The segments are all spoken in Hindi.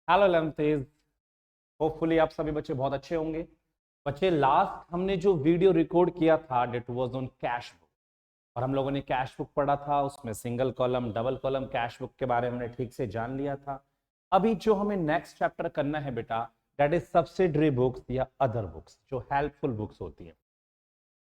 हेलो लमतेज। होपफुली आप सभी बच्चे बहुत अच्छे होंगे। बच्चे, लास्ट हमने जो वीडियो रिकॉर्ड किया था that was on cash book, और हम लोगों ने कैश बुक पढ़ा था। उसमें single column double column cash book के बारे में हमने ठीक से जान लिया था। अभी जो हमें नेक्स्ट चैप्टर करना है बेटा, दैट इज सब्सिडरी बुक्स या अदर बुक्स, जो हेल्पफुल बुक्स होती है।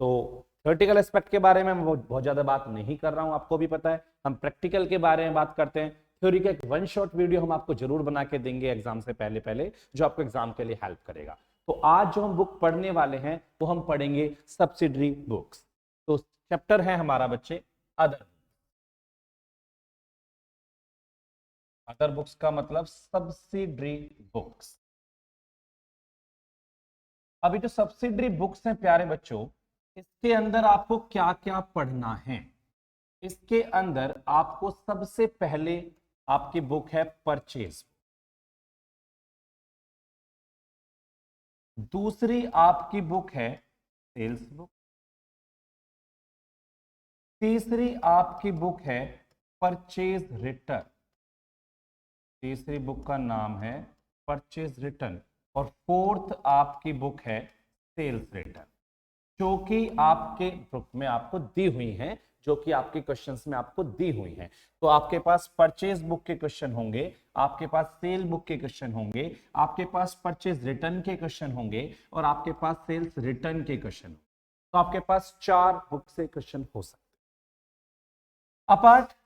तो थ्योरेटिकल एस्पेक्ट के बारे में मैं बहुत ज्यादा बात नहीं कर रहा हूं, आपको भी पता है। हम प्रैक्टिकल के बारे में बात करते हैं। थ्योरी का एक वन शॉट वीडियो हम आपको जरूर बना के देंगे एग्जाम से पहले पहले, जो आपको एग्जाम के लिए हेल्प करेगा। तो आज जो हम बुक पढ़ने वाले हैं वो हम पढ़ेंगे सब्सिडरी बुक्स। तो चैप्टर है हमारा बच्चे अदर। अदर बुक्स का मतलब सब्सिडरी बुक्स। अभी जो सब्सिडरी बुक्स हैं प्यारे बच्चों, इसके अंदर आपको क्या क्या पढ़ना है। इसके अंदर आपको सबसे पहले आपकी बुक है परचेज, दूसरी आपकी बुक है सेल्स बुक, तीसरी आपकी बुक है परचेज रिटर्न। तीसरी बुक का नाम है परचेज रिटर्न। और फोर्थ आपकी बुक है सेल्स रिटर्न, जो कि आपके बुक में आपको दी हुई हैं, जो कि आपके क्वेश्चंस में आपको दी हुई हैं। तो आपके पास परचेज बुक के क्वेश्चन होंगे, आपके पास सेल बुक के क्वेश्चन होंगे, आपके पास परचेज रिटर्न के क्वेश्चन होंगे, और आपके पास सेल्स रिटर्न के क्वेश्चन होंगे। तो आपके पास 4 बुक से क्वेश्चन हो सकते हैं। अपार्ट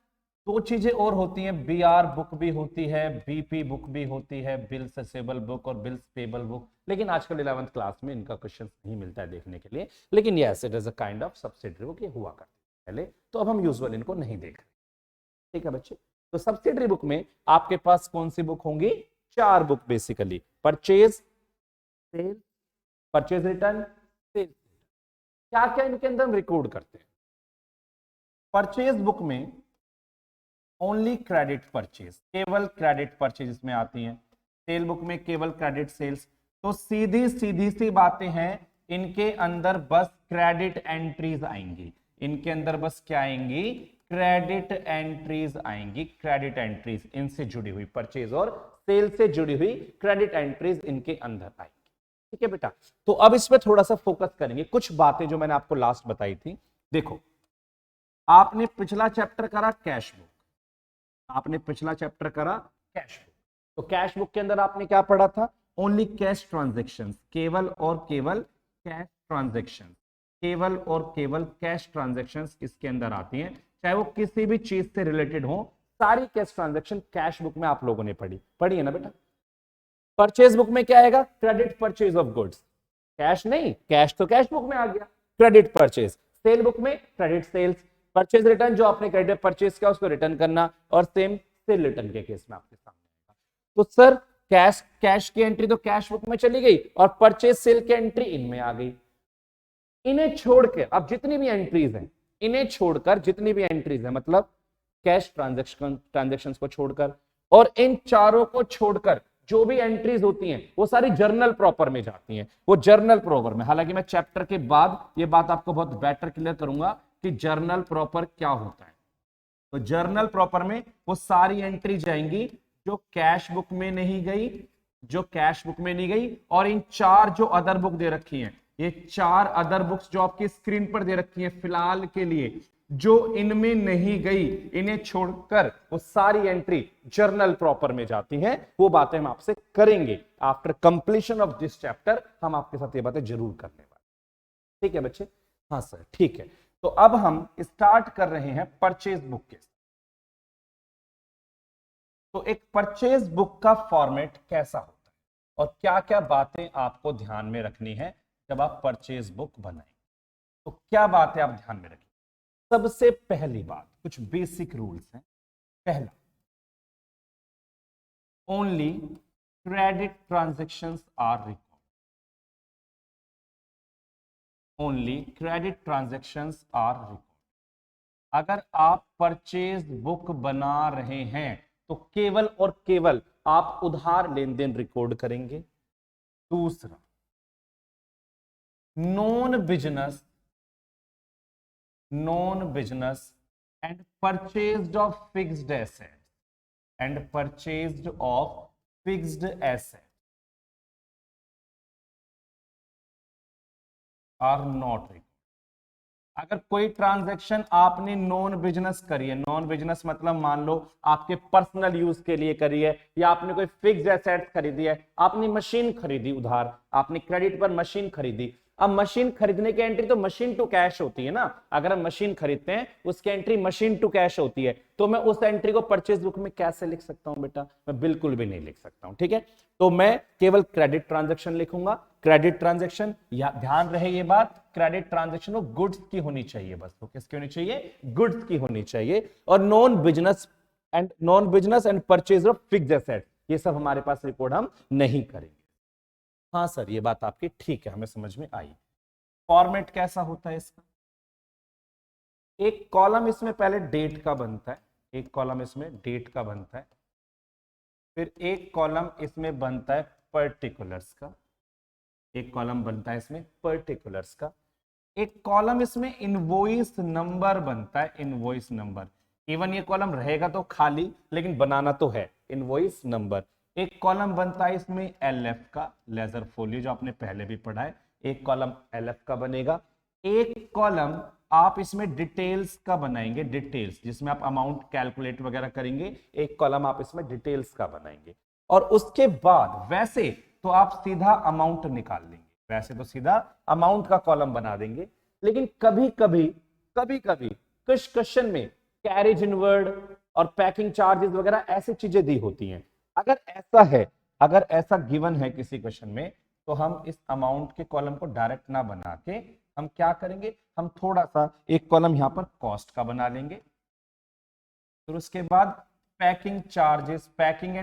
2 चीजें और होती हैं, बीआर बुक भी होती है, बीपी बुक भी होती है, बिल्स असेबल बुक और बिल्स पेबल बुक। लेकिन आजकल 11th क्लास में इनका क्वेश्चन नहीं मिलता है देखने के लिए। लेकिन yes, it is a kind of subsidiary book, ये हुआ करती है पहले, तो अब हम यूजुअल इनको नहीं देख रहे। ठीक है बच्चे। तो सब्सिडरी बुक में आपके पास कौन सी बुक होंगी? 4 book basically, purchase, sale, purchase return, sale. क्या क्या इनके अंदर हम रिकॉर्ड करते हैं? परचेज बुक में ओनली क्रेडिट परचेज, केवल क्रेडिट परचेज इसमें आती हैं। सेल बुक में केवल क्रेडिट सेल्स। तो सीधी सीधी सी बातें हैं, इनके अंदर बस क्रेडिट एंट्रीज आएंगी। इनके अंदर बस क्या आएंगी? क्रेडिट एंट्रीज आएंगी। क्रेडिट एंट्रीज इनसे जुड़ी हुई, परचेज और सेल से जुड़ी हुई क्रेडिट एंट्रीज इनके अंदर आएंगी। ठीक है बेटा। तो अब इस पर थोड़ा सा फोकस करेंगे, कुछ बातें जो मैंने आपको लास्ट बताई थी। देखो, आपने पिछला चैप्टर करा कैश बुक, आपने पिछला चैप्टर करा कैश बुक। तो कैश बुक के अंदर आपने क्या पढ़ा था? ओनली कैश ट्रांजेक्शन, केवल और केवल कैश ट्रांजेक्शन, केवल और केवल कैश ट्रांजेक्शन इसके अंदर आती हैं, चाहे वो किसी भी चीज से रिलेटेड हो। सारी कैश ट्रांजेक्शन कैश बुक में आप लोगों ने पढ़ी है ना बेटा। परचेज बुक में क्या आएगा? Credit purchase of goods. Cash नहीं, कैश तो कैश बुक में आ गया, क्रेडिट परचेज। सेल बुक में क्रेडिट सेल्स। परचेज रिटर्न, जो आपने क्रेडिट परचेज किया उसको रिटर्न करना, और सेम सेल रिटर्न के केस में आपके सामने आएगा। तो सर, कैश की एंट्री तो कैश बुक में चली गई, और परचेज सेल की एंट्री इनमें आ गई। इन्हें छोड़कर अब जितनी भी एंट्रीज हैं, इन्हें छोड़कर जितनी भी एंट्रीज है, मतलब कैश ट्रांजेक्शन को छोड़कर, और इन चारों को छोड़कर जो भी एंट्रीज होती हैं वो सारी जर्नल प्रॉपर में जाती हैं। वो जर्नल प्रॉपर में, हालांकि मैं चैप्टर के बाद ये बात आपको बहुत बेटर क्लियर करूंगा कि जर्नल प्रॉपर क्या होता है। तो जर्नल प्रॉपर में वो सारी एंट्री जाएंगी जो कैश बुक में नहीं गई, जो कैश बुक में नहीं गई। और इन 4 जो अदर बुक दे रखी हैं, ये 4 अदर बुक्स जो आपकी स्क्रीन पर दे रखी हैं फिलहाल के लिए, जो इनमें नहीं गई, इन्हें छोड़कर वो सारी एंट्री जर्नल प्रॉपर में जाती हैं। वो बातें हम आपसे करेंगे after completion of this chapter. हम आपके साथ ये बातें जरूर करने वाले। ठीक है बच्चे? हाँ सर, ठीक है। तो अब हम स्टार्ट कर रहे हैं परचेज बुक के। तो एक परचेज बुक का फॉर्मेट कैसा होता है, और क्या क्या बातें आपको ध्यान में रखनी है जब आप परचेज बुक बनाएं। तो क्या बातें आप ध्यान में रखें? सबसे पहली बात, कुछ बेसिक रूल्स हैं। पहला, only credit transactions are record. Only credit transactions are record. अगर आप परचेज बुक बना रहे हैं तो केवल और केवल आप उधार लेन देन रिकॉर्ड करेंगे। दूसरा, non business and purchased of fixed assets, and purchased of fixed asset are not record. अगर कोई ट्रांजैक्शन आपने नॉन बिजनेस करी है, नॉन बिजनेस मतलब मान लो आपके पर्सनल यूज के लिए करी है, या आपने कोई फिक्स्ड एसेट खरीदी है, आपने मशीन खरीदी उधार, आपने क्रेडिट पर मशीन खरीदी। अब मशीन खरीदने की एंट्री तो मशीन टू कैश होती है ना, अगर हम मशीन खरीदते हैं उसकी एंट्री मशीन टू कैश होती है, तो मैं उस एंट्री को परचेज बुक में कैसे लिख सकता हूं बेटा? मैं बिल्कुल भी नहीं लिख सकता हूं, ठीक है। तो मैं केवल क्रेडिट ट्रांजैक्शन लिखूंगा। क्रेडिट ट्रांजैक्शन, या ध्यान रहे ये बात, क्रेडिट ट्रांजैक्शन वो गुड्स की होनी चाहिए, बस वो किसकी होनी चाहिए? गुड्स की होनी चाहिए। और non business and purchase of fixed asset, ये सब हमारे पास रिकॉर्ड हम नहीं करेंगे। हाँ सर, ये बात आपकी ठीक है, हमें समझ में आई। फॉर्मेट कैसा होता है इसका? एक कॉलम इसमें पहले डेट का बनता है, एक कॉलम इसमें डेट का बनता है, फिर एक कॉलम इसमें बनता है पर्टिकुलर्स का, एक कॉलम बनता है इसमें पर्टिकुलर्स का, एक कॉलम इसमें इनवॉइस नंबर बनता है, इनवॉइस नंबर। इवन ये कॉलम रहेगा तो खाली, लेकिन बनाना तो है इनवॉइस नंबर। एक कॉलम बनता है इसमें एलएफ का, लेजर फोलियो, जो आपने पहले भी पढ़ा है, एक कॉलम एलएफ का बनेगा। एक कॉलम आप इसमें डिटेल्स का बनाएंगे, डिटेल्स जिसमें आप अमाउंट कैलकुलेट वगैरह करेंगे, एक कॉलम आप इसमें डिटेल्स का बनाएंगे। और उसके बाद वैसे तो आप सीधा अमाउंट निकाल लेंगे, वैसे तो सीधा अमाउंट का कॉलम बना देंगे, लेकिन कभी कभी कुछ क्वेश्चन में कैरेज इनवर्ड और पैकिंग चार्जेस वगैरह ऐसी चीजें दी होती हैं। अगर ऐसा है, अगर ऐसा गिवन है किसी क्वेश्चन में, तो हम इस अमाउंट के कॉलम को डायरेक्ट ना बना के हम क्या करेंगे, हम थोड़ा सा एक कॉलम यहां पर कॉस्ट का बना लेंगे, फिर उसके बाद packing charges, packing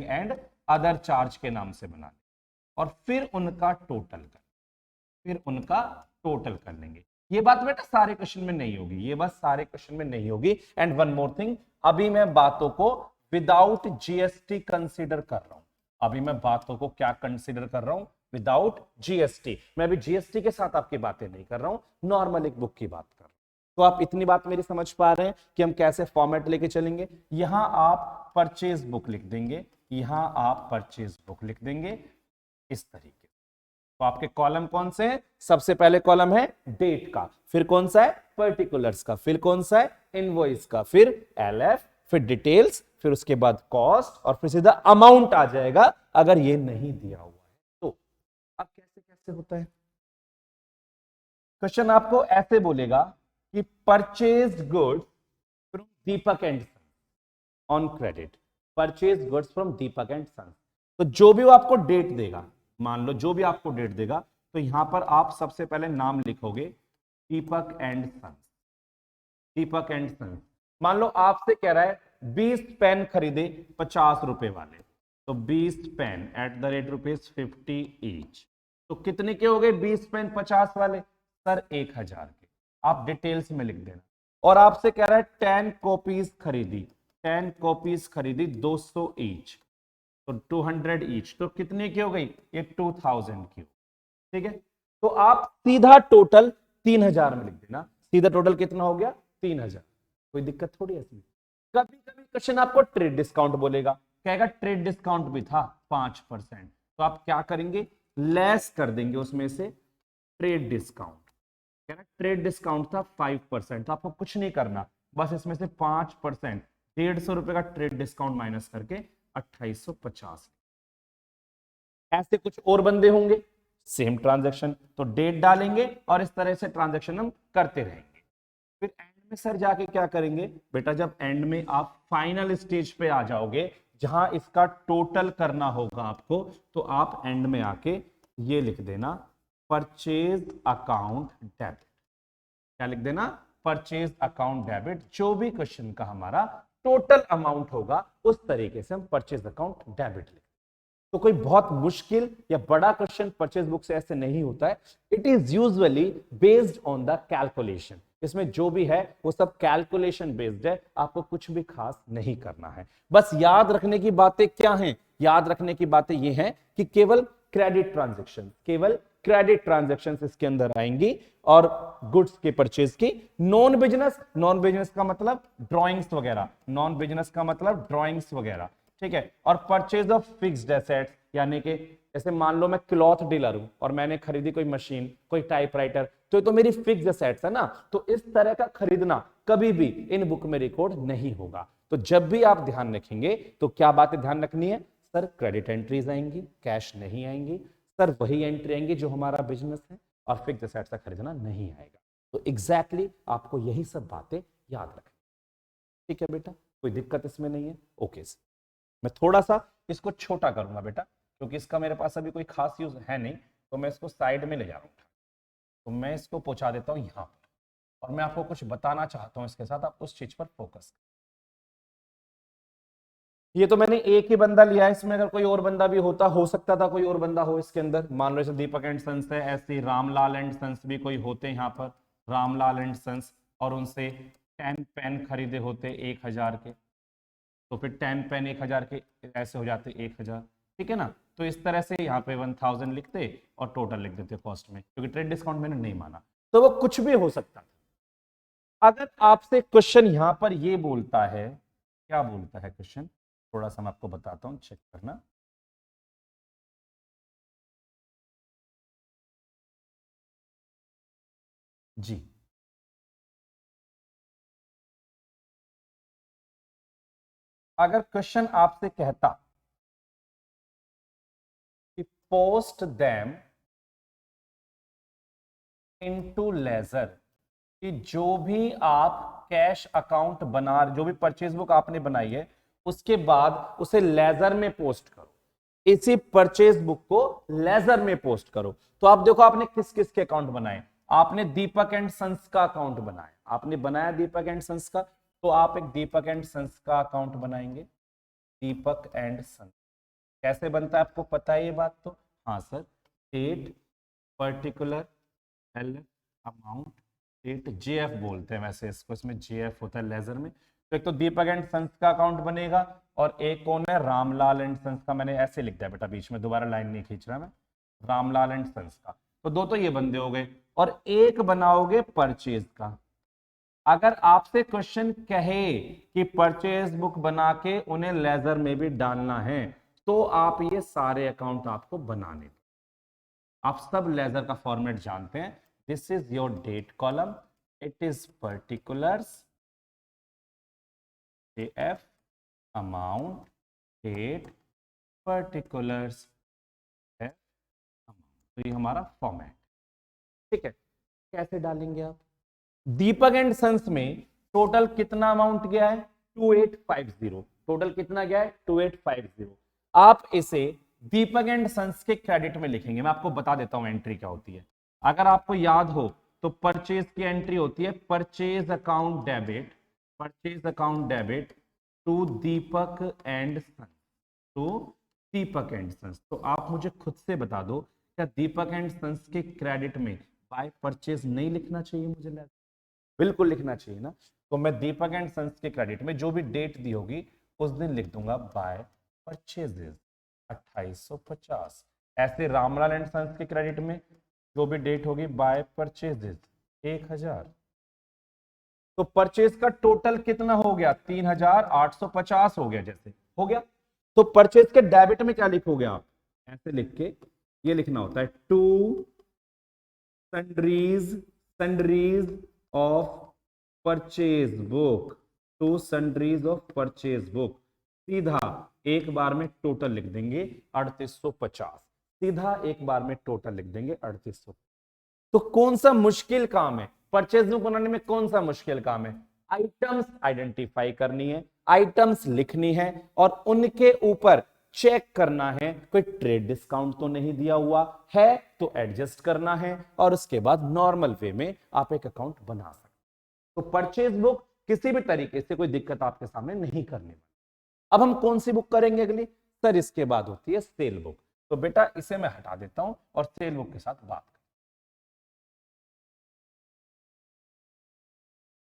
and other charge के नाम से बना लेंगे, और फिर उनका टोटल कर लेंगे। ये बात बेटा सारे क्वेश्चन में नहीं होगी, ये बात सारे क्वेश्चन में नहीं होगी। एंड वन मोर थिंग, अभी मैं बातों को विदाउट जीएसटी कंसीडर कर रहा हूं, अभी मैं बातों को क्या कंसीडर कर रहा हूं? Without GST. मैं अभी जीएसटी के साथ आपकी बातें नहीं कर रहा हूं, नॉर्मल एक बुक की बात कर रहा हूं। तो आप इतनी बात मेरी समझ पा रहे हैं कि हम कैसे फॉर्मेट लेके चलेंगे। यहां आप परचेज बुक लिख देंगे, यहां आप परचेज बुक लिख देंगे इस तरीके। तो आपके कॉलम कौन से हैं? सबसे पहले कॉलम है डेट का, फिर कौन सा है? पर्टिकुलर्स का, फिर कौन सा है? इनवॉइस का, फिर एलएफ, फिर डिटेल्स, फिर उसके बाद कॉस्ट, और फिर सीधा अमाउंट आ जाएगा अगर ये नहीं दिया हुआ है तो। अब कैसे कैसे होता है क्वेश्चन? आपको ऐसे बोलेगा कि purchased goods from Deepak and sons on credit, purchase goods from Deepak and sons. तो जो भी वो आपको डेट देगा, मान लो जो भी आपको डेट देगा, तो यहां पर आप सबसे पहले नाम लिखोगे Deepak and sons, Deepak and sons. मान लो आपसे कह रहा है 20 पेन खरीदे 50 रुपए वाले, तो 20 pen at the rate ₹50 each, तो कितने के हो गए 20 पेन 50 वाले? सर 1000 के। आप डिटेल्स में लिख देना। और आपसे कह रहा है 10 कॉपीज खरीदी, 10 कॉपीज खरीदी 200 ईच, तो 200 ईच, तो कितने की हो गई? ये 2000 की। ठीक है, तो आप सीधा टोटल 3000 में लिख देना। सीधा टोटल कितना हो गया? 3000। कोई दिक्कत थोड़ी है इसमें। कभी कभी क्वेश्चन आपको ट्रेड डिस्काउंट बोलेगा, कहेगा ट्रेड डिस्काउंट भी था 5%, तो आप क्या करेंगे? लेस कर देंगे उसमें से ट्रेड डिस्काउंट। कह रहा ट्रेड डिस्काउंट था 5%, तो आपको कुछ नहीं करना, बस इसमें से 5%, 150 रुपए का ट्रेड डिस्काउंट माइनस करके 2850। ऐसे कुछ और बंदे होंगे, सेम ट्रांजैक्शन, तो डेट डालेंगे और इस तरह से ट्रांजैक्शन हम करते रहेंगे। फिर एंड में सर जाके क्या करेंगे बेटा? जब एंड में आप फाइनल स्टेज पे आ जाओगे जहां इसका टोटल करना होगा आपको, तो आप एंड में आके ये लिख देना परचेज अकाउंट डेबिट। क्या लिख देना? Purchase account debit. जो भी क्वेश्चन का हमारा टोटल अमाउंट होगा उस तरीके से हम परचेज अकाउंट डेबिट लिख। तो कोई बहुत मुश्किल या बड़ा क्वेश्चन परचेज बुक से ऐसे नहीं होता है। It is usually based on the calculation. इसमें जो भी है वो सब कैलकुलेशन बेस्ड है, आपको कुछ भी खास नहीं करना है। बस याद रखने की बातें क्या हैं? याद रखने की बातें ये हैं कि केवल क्रेडिट ट्रांजैक्शन इसके अंदर आएंगी, और गुड्स के परचेज की। नॉन बिजनेस का मतलब ड्राइंग्स वगैरह, नॉन बिजनेस का मतलब ड्राइंग्स वगैरह, ठीक है। और परचेज ऑफ फिक्स्ड एसेट्स, यानी कि जैसे मान लो मैं क्लॉथ डीलर हूं और मैंने खरीदी कोई मशीन, कोई टाइपराइटर, तो ये तो मेरी फिक्स्ड एसेट्स है ना, तो इस तरह का खरीदना कभी भी इन बुक में रिकॉर्ड नहीं होगा। तो जब भी आप ध्यान रखेंगे तो क्या बातें ध्यान रखनी है, सर क्रेडिट एंट्रीज आएंगी, कैश नहीं आएंगी, सर वही एंट्री आएंगी जो हमारा बिजनेस है, और फिक्स्ड एसेट्स का खरीदना नहीं आएगा। तो एग्जैक्टली आपको यही सब बातें याद रखनी, ठीक है बेटा, कोई दिक्कत इसमें नहीं है। ओके सर, मैं थोड़ा सा इसको छोटा करूंगा बेटा, क्योंकि इसका मेरे पास अभी कोई खास यूज है नहीं, तो मैं इसको साइड में ले जा रहा हूँ, तो मैं इसको पहुंचा देता हूँ यहाँ पर, और मैं आपको कुछ बताना चाहता हूँ इसके साथ, आप उस चीज पर फोकस। ये तो मैंने एक ही बंदा लिया है, इसमें अगर कोई और बंदा भी होता, हो सकता था कोई और बंदा हो इसके अंदर, मान लो जैसे दीपक एंड सन्स है, ऐसे रामलाल एंड सन्स भी कोई होते यहाँ पर, रामलाल एंड सन्स, और उनसे 10 पेन खरीदे होते 1000 के, तो फिर 10 पेन 1000 के ऐसे हो जाते 1000, ठीक है ना। तो इस तरह से यहाँ पे 1000 लिखते और टोटल लिख देते कॉस्ट में, क्योंकि ट्रेड डिस्काउंट मैंने नहीं माना, तो वो कुछ भी हो सकता था। अगर आपसे क्वेश्चन यहां पर ये बोलता है, क्या बोलता है क्वेश्चन, थोड़ा सा मैं आपको बताता हूं, चेक करना। जी, अगर क्वेश्चन आपसे कहता कि पोस्ट देम इनटू लेजर, कि जो भी आप कैश अकाउंट बना, जो भी परचेज बुक आपने बनाई है, उसके बाद उसे लेजर में पोस्ट करो, इसी परचेज बुक को लेजर में पोस्ट करो। तो आप देखो आपने किस किस के अकाउंट बनाए, आपने दीपक एंड सन्स का अकाउंट बनाया, आपने बनाया दीपक एंड सन्स का, तो आप एक दीपक एंड सन्स का अकाउंट बनाएंगे, दीपक एंड सन्स कैसे बनता है आपको पता है ये बात तो, हाँ sir, date particular L amount date, JF बोलते हैं वैसे इसको, इसमें जेएफ होता है लेजर में। तो एक तो दीपक एंड सन्स का अकाउंट बनेगा, और एक कौन है, रामलाल एंड सन्स का, मैंने ऐसे लिख दिया बेटा बीच में, दोबारा लाइन नहीं खींच रहा मैं, रामलाल एंड सन्स का। तो दो तो ये बंदे हो गए, और एक बनाओगे परचेज का। अगर आपसे क्वेश्चन कहे कि परचेज बुक बना के उन्हें लेजर में भी डालना है, तो आप ये सारे अकाउंट आपको बनाने, आप सब लेजर का फॉर्मेट जानते हैं। This is your date column, it is particulars, F amount, date particulars, F amount, तो ये हमारा फॉर्मेट, ठीक है। कैसे डालेंगे आप, दीपक एंड सन्स में टोटल कितना अमाउंट गया है, 2850, टोटल कितना गया है 2850। आप इसे दीपक एंड सन्स के क्रेडिट में लिखेंगे, मैं आपको बता देता हूं एंट्री क्या होती है। अगर आपको याद हो तो परचेज की एंट्री होती है purchase account debit, purchase account debit to Deepak and sons, to Deepak and sons. तो आप मुझे खुद से बता दो, क्या दीपक एंड सन्स के क्रेडिट में बाय परचेज नहीं लिखना चाहिए मुझे, बिल्कुल लिखना चाहिए ना। तो मैं दीपक एंड सन्स के क्रेडिट में जो भी डेट दी होगी उस दिन लिख दूंगा बाय परचेजेस 2850। ऐसे रामलाल एंड सन्स के क्रेडिट में जो भी डेट होगी बाय परचेजेस 1000। तो परचेज का टोटल कितना हो गया, 3850 हो गया, जैसे हो गया। तो परचेज के डेबिट में क्या लिखोगे आप, ऐसे लिख के ये लिखना होता है to sundries, sundries of purchase book, to sundries of purchase book, सीधा एक बार में टोटल लिख देंगे 3850, सीधा एक बार में टोटल लिख देंगे 3800। तो कौन सा मुश्किल काम है परचेज बुक बनाने में, कौन सा मुश्किल काम है, आइटम्स आइडेंटिफाई करनी है, आइटम्स लिखनी है, और उनके ऊपर चेक करना है कोई ट्रेड डिस्काउंट तो नहीं दिया हुआ है, तो एडजस्ट करना है, और उसके बाद नॉर्मल वे में आप एक अकाउंट बना सकते। तो परचेज बुक किसी भी तरीके से कोई दिक्कत आपके सामने नहीं करने वाली। अब हम कौन सी बुक करेंगे अगली, सर इसके बाद होती है सेल बुक। तो बेटा इसे मैं हटा देता हूं और सेल बुक के साथ बात करते।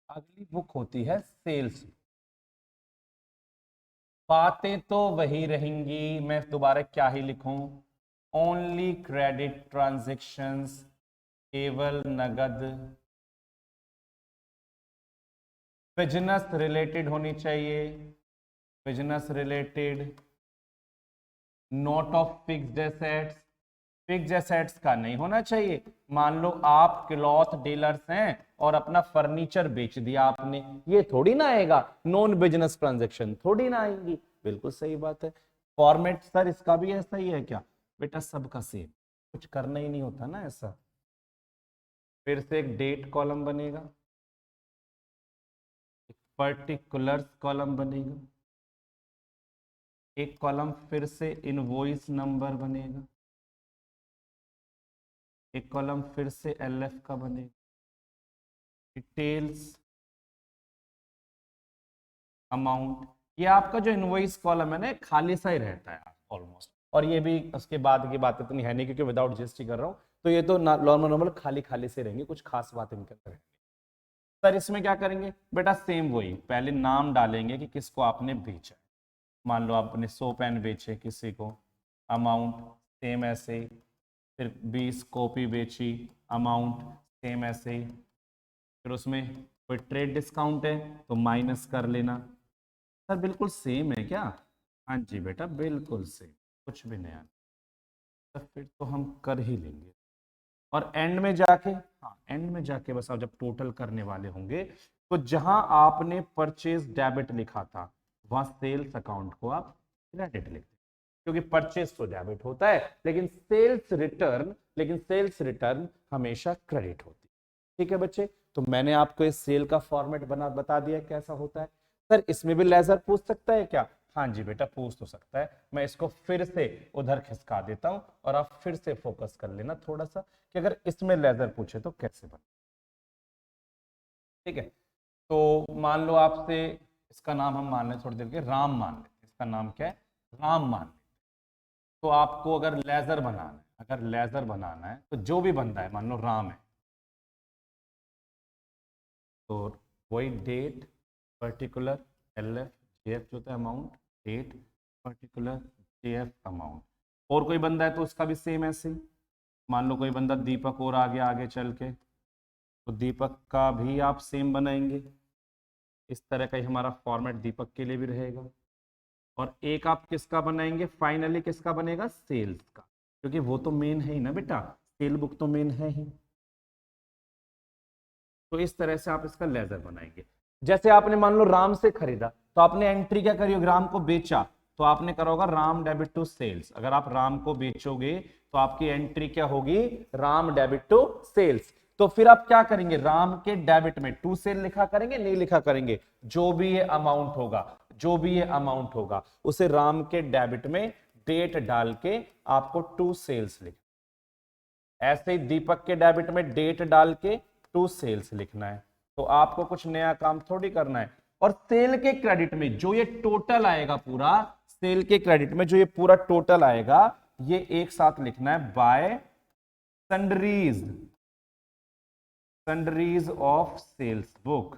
अगली बुक होती है सेल्स। बातें तो वही रहेंगी, मैं दोबारा क्या ही लिखूं, ओनली क्रेडिट ट्रांजैक्शंस, केवल नगद, बिजनेस रिलेटेड होनी चाहिए, business related, note of fixed assets, fixed assets का नहीं होना चाहिए। मान लो आप क्लॉथ डीलर्स हैं और अपना फर्नीचर बेच दिया आपने, ये थोड़ी ना आएगा, नॉन बिजनेस ट्रांजैक्शन थोड़ी ना आएंगी। बिल्कुल सही बात है। फॉर्मेट सर इसका भी ऐसा ही है क्या? बेटा सबका सेम, कुछ करना ही नहीं होता ना ऐसा। फिर से एक डेट कॉलम बनेगा, एक पर्टिकुलर्स कॉलम बनेगा, एक कॉलम फिर से इनवॉइस नंबर बनेगा, एक कॉलम फिर से एलएफ का बनेगा, डिटेल्स, अमाउंट। ये आपका जो इनवॉइस कॉलम है ना खाली सा ही रहता है ऑलमोस्ट, और ये भी उसके बाद की बात इतनी है नहीं क्योंकि विदाउट जीएसटी कर रहा हूँ, तो ये तो नॉर्मल नॉर्मल खाली खाली से रहेंगे, कुछ खास बात इनके अंदर है। सर इसमें क्या करेंगे बेटा? सेम वही, पहले नाम डालेंगे कि किसको आपने बेचा। मान लो आपने 100 पेन बेचे किसी को, अमाउंट सेम ऐसे ही। फिर 20 कॉपी बेची, अमाउंट सेम ऐसे ही। फिर उसमें कोई ट्रेड डिस्काउंट है तो माइनस कर लेना। सर बिल्कुल सेम है क्या? हाँ जी बेटा बिल्कुल सेम, कुछ भी नया नहीं। तो फिर तो हम कर ही लेंगे। और एंड में जाके, हाँ एंड में जाके बस आप जब टोटल करने वाले होंगे तो जहां आपने परचेज डेबिट लिखा था वहां सेल्स अकाउंट को आप क्रेडिट लिख दें, क्योंकि परचेज तो डेबिट होता है लेकिन सेल्स रिटर्न हमेशा क्रेडिट होती है। ठीक है बच्चे, तो मैंने आपको इस सेल का फॉर्मेट बता दिया कैसा होता है। सर इसमें भी लेजर पूछ सकता है क्या? हाँ जी बेटा पूछ तो सकता है। मैं इसको फिर से उधर खिसका देता हूं और आप फिर से फोकस कर लेना थोड़ा सा कि अगर इसमें लेजर पूछे तो कैसे बने। ठीक है, तो मान लो आपसे, इसका नाम हम मान लें थोड़ी देर के, राम मान लेते, इसका नाम क्या है? राम मान लेते। तो आपको अगर लेजर बनाना है, तो जो भी बंदा है मान लो राम है, तो वही डेट पर्टिकुलर एलएफ जेएफ जो होता है amount, date particular JF amount. और कोई बंदा है तो उसका भी सेम ऐसे ही। मान लो कोई बंदा दीपक और आगे आगे चल के, तो दीपक का भी आप सेम बनाएंगे। इस तरह का ही हमारा फॉर्मेट दीपक के लिए भी रहेगा। और एक आप किसका बनाएंगे फाइनली? किसका बनेगा? सेल्स का, क्योंकि वो तो मेन है ही ना बेटा, सेल बुक तो मेन है ही। तो इस तरह से आप इसका लेजर बनाएंगे। जैसे आपने मान लो राम से खरीदा तो आपने एंट्री क्या करी होगी? राम को बेचा तो आपने करा होगा राम डेबिट टू सेल्स। अगर आप राम को बेचोगे तो आपकी एंट्री क्या होगी? Ram debit to sales. तो फिर आप क्या करेंगे? राम के डेबिट में टू सेल लिखा करेंगे? नहीं लिखा करेंगे। जो भी ये अमाउंट होगा उसे राम के डेबिट में डेट डाल के आपको टू सेल्स लिख, ऐसे ही दीपक के डेबिट में डेट डाल के टू सेल्स लिखना है। तो आपको कुछ नया काम थोड़ी करना है। और सेल के क्रेडिट में जो ये टोटल आएगा पूरा, सेल के क्रेडिट में जो ये पूरा टोटल आएगा, ये एक साथ लिखना है by sundries, sundries of sales book,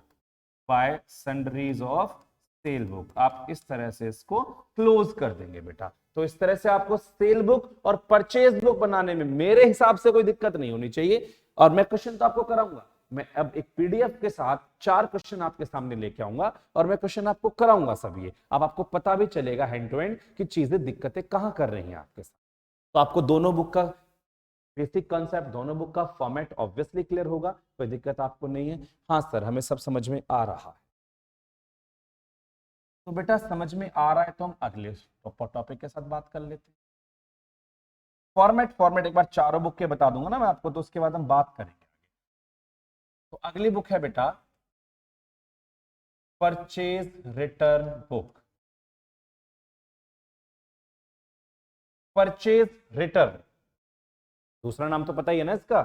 by sundries of sale book. आप इस तरह से इसको क्लोज कर देंगे बेटा। तो इस तरह से आपको सेल बुक और परचेज बुक बनाने में मेरे हिसाब से कोई दिक्कत नहीं होनी चाहिए। और मैं क्वेश्चन तो आपको कराऊंगा, मैं अब एक पीडीएफ के साथ 4 क्वेश्चन आपके सामने लेके आऊंगा और मैं क्वेश्चन आपको कराऊंगा सब ये। अब आपको पता भी चलेगा हैंड टू हैंड कि चीजें दिक्कतें कहां कर रही हैं आपके साथ। तो आपको दोनों बुक का बेसिक कॉन्सेप्ट, दोनों बुक का फॉर्मेट ऑब्वियसली क्लियर होगा, कोई दिक्कत आपको नहीं है। हाँ सर हमें सब समझ में आ रहा है। तो बेटा समझ में आ रहा है तो हम अगले टॉपिक के साथ बात कर लेते हैं। फॉर्मेट एक बार चारों बुक के बता दूंगा ना मैं आपको, तो उसके बाद हम बात करेंगे। तो अगली बुक है बेटा purchase return book. Purchase return, दूसरा नाम तो पता ही है ना इसका,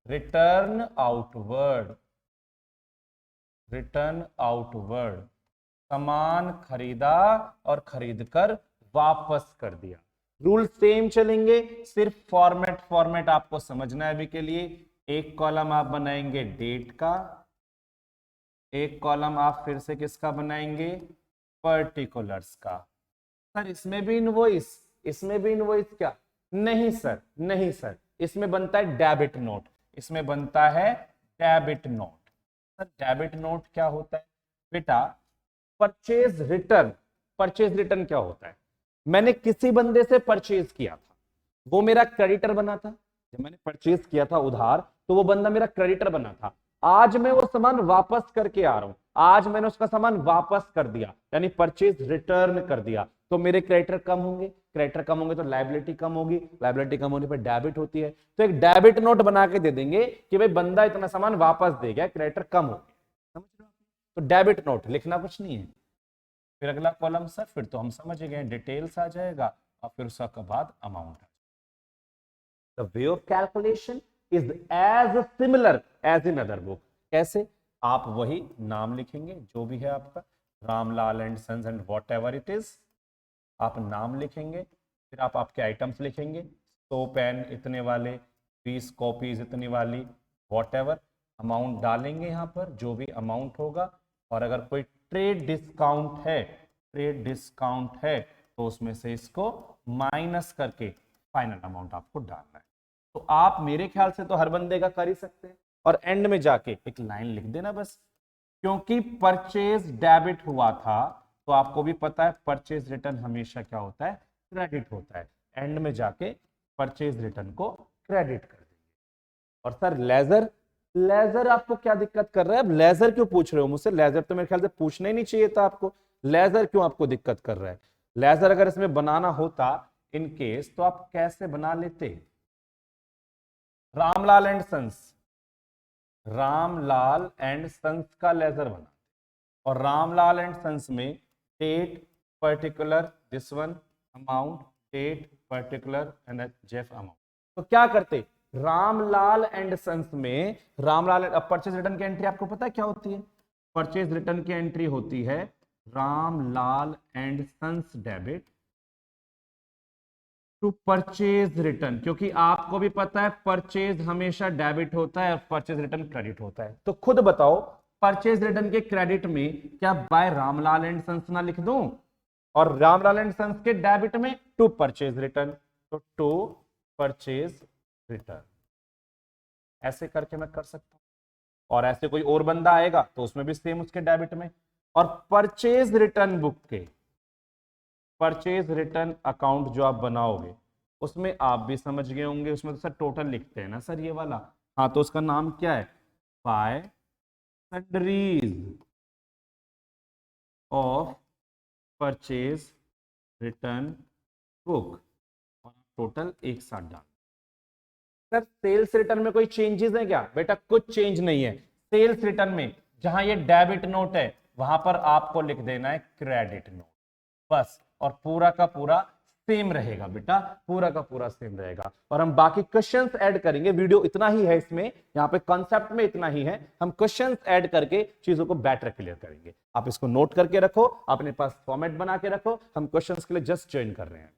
रिटर्न आउटवर्ड। रिटर्न आउटवर्ड, सामान खरीदा और खरीदकर वापस कर दिया। रूल सेम चलेंगे, सिर्फ फॉर्मेट आपको समझना है अभी के लिए। एक कॉलम आप बनाएंगे डेट का, एक कॉलम आप फिर से किसका बनाएंगे? पर्टिकुलर्स का। सर इसमें भी इनवॉइस क्या? नहीं सर, इसमें बनता है debit note, sir debit note क्या होता है बेटा? परचेज रिटर्न, परचेज रिटर्न क्या होता है? मैंने किसी बंदे से परचेज किया था, वो मेरा क्रेडिटर बना था। जब मैंने परचेज किया था उधार, तो वो बंदा मेरा क्रेडिटर बना था। आज मैं वो सामान वापस करके आ रहा हूं, आज मैंने उसका सामान वापस कर दिया, यानी परचेज रिटर्न कर दिया, तो मेरे क्रेडिटर कम होंगे, क्रेडिटर कम होंगे तो लायबिलिटी कम होगी, लायबिलिटी कम होने पर डेबिट होती है। तो एक डेबिट नोट बना के दे देंगे कि भाई बंदा इतना सामान वापस दे गया, क्रेडिटर कम हो गया, समझ रहे हो? तो डेबिट नोट लिखना कुछ नहीं है। फिर अगला कॉलम सर, फिर तो हम समझ गए, डिटेल्स आ जाएगा और फिर उसके बाद amount. The way of calculation is as similar as in other book. कैसे? आप वही नाम लिखेंगे जो भी है आपका, Ramlal and sons and whatever it is, आप नाम लिखेंगे, फिर आप आपके आइटम्स लिखेंगे, 100 पेन इतने वाले, 20 कॉपीज इतनी वाली, वॉट एवर, अमाउंट डालेंगे यहाँ पर जो भी अमाउंट होगा, और अगर कोई ट्रेड डिस्काउंट है तो उसमें से इसको माइनस करके फाइनल अमाउंट आपको डालना है। तो आप मेरे ख्याल से तो हर बंदे का कर ही सकते हैं, और एंड में जाके एक लाइन लिख देना बस, क्योंकि परचेज डेबिट हुआ था तो आपको भी पता है परचेज रिटर्न हमेशा क्या होता है? क्रेडिट होता है। एंड में जाके परचेज रिटर्न को क्रेडिट कर देंगे। और सर लेजर, लेजर आपको क्या दिक्कत कर रहा है? अब लेजर क्यों पूछ रहे हो मुझसे? लेजर तो मेरे ख्याल से पूछना ही नहीं चाहिए था आपको, लेजर क्यों आपको दिक्कत कर रहा है? लेजर अगर इसमें बनाना होता इन केस तो आप कैसे बना लेते? Ramlal and sons, Ramlal and sons का लेजर बना, और रामलाल एंड सन्स में date particular this one amount, date particular and JF amount. तो क्या करते? रामलाल एंड सन्स में रामलाल, परचेज रिटर्न की एंट्री आपको पता है क्या होती है? परचेज रिटर्न की एंट्री होती है Ramlal and sons debit to purchase return, क्योंकि आपको भी पता है परचेज हमेशा डेबिट होता है और परचेज रिटर्न क्रेडिट होता है। तो खुद बताओ, परचेज रिटर्न के क्रेडिट में क्या बाय रामलाल एंड सन्स ना लिख दूं, और रामलाल एंड सन्स के डेबिट में टू परचेज रिटर्न, तो टू परचेज रिटर्न, ऐसे करके मैं कर सकता हूं। और ऐसे कोई और बंदा आएगा तो उसमें भी सेम उसके डेबिट में। और परचेज रिटर्न बुक के, परचेज रिटर्न अकाउंट जो आप बनाओगे उसमें आप भी समझ गए होंगे, उसमें तो सर टोटल लिखते हैं ना सर ये वाला, हाँ तो उसका नाम क्या है? By sundries of purchase return book, और टोटल एक साथ डाल। सर सेल्स रिटर्न में कोई चेंजेस है क्या? बेटा कुछ चेंज नहीं है। सेल्स रिटर्न में जहां ये डेबिट नोट है वहां पर आपको लिख देना है क्रेडिट नोट, बस, और पूरा का पूरा सेम रहेगा बेटा, पूरा का पूरा सेम रहेगा। और हम बाकी क्वेश्चंस ऐड करेंगे, वीडियो इतना ही है इसमें, यहाँ पे कॉन्सेप्ट में इतना ही है, हम क्वेश्चंस ऐड करके चीजों को बेटर क्लियर करेंगे। आप इसको नोट करके रखो, अपने पास फॉर्मेट बना के रखो, हम क्वेश्चंस के लिए जस्ट ज्वाइन कर रहे हैं।